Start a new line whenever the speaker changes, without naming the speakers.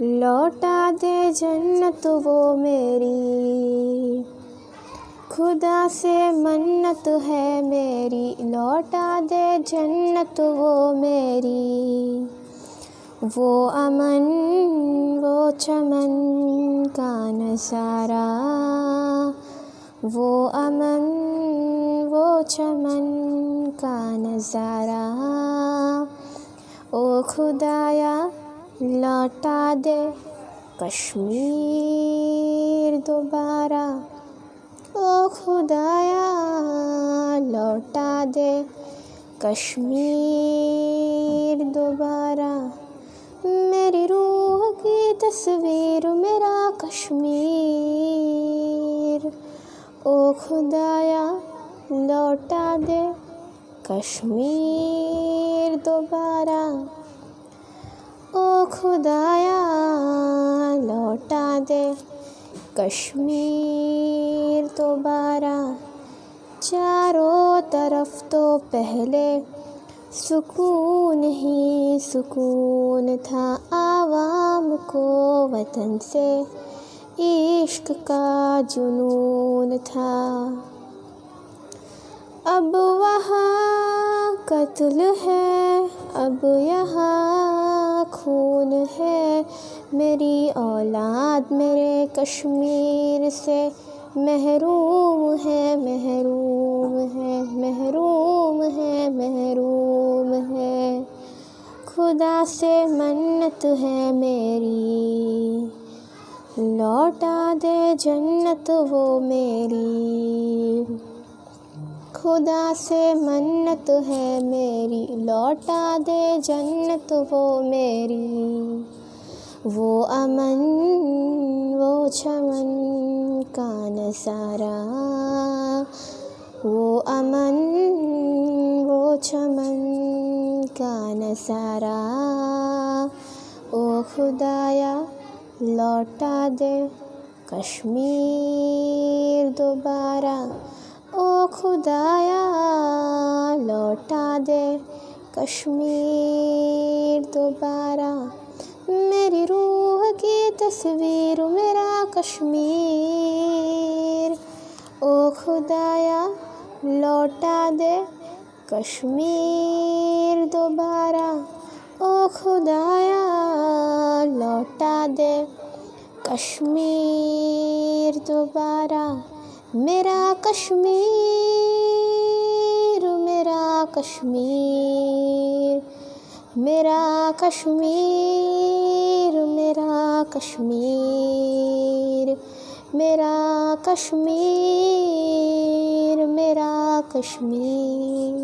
لوٹا دے جنت وہ میری، خدا سے منت ہے میری، لوٹا دے جنت وہ میری، وہ امن وہ چمن کا نظارہ، وہ امن وہ چمن کا نظارہ، او خدایا لوٹا دے کشمیر دوبارہ، او خدایا لوٹا دے کشمیر دوبارہ، میری روح کی تصویر میرا کشمیر، او خدایا لوٹا دے کشمیر دوبارہ، او خدایا لوٹا دے کشمیر دوبارہ، چاروں طرف تو پہلے سکون ہی سکون تھا، عوام کو وطن سے عشق کا جنون تھا، اب وہاں قتل ہے اب یہاں خون ہے، میری اولاد میرے کشمیر سے محروم ہے محروم ہے محروم ہے محروم ہے، خدا سے منت ہے میری، لوٹا دے جنت وہ میری، خدا سے منت ہے میری، لوٹا دے جنت وہ میری، وہ امن وہ چمن کا نظارہ، وہ امن وہ چمن کا نظارہ، او خدایا لوٹا دے کشمیر دوبارہ، او خدایا لوٹا دے کشمیر دوبارہ، میری روح کی تصویر میرا کشمیر، او خدایا لوٹا دے کشمیر دوبارہ، او خدایا لوٹا دے کشمیر دوبارہ، میرا کشمیر میرا کشمیر میرا کشمیر میرا کشمیر میرا کشمیر میرا کشمیر۔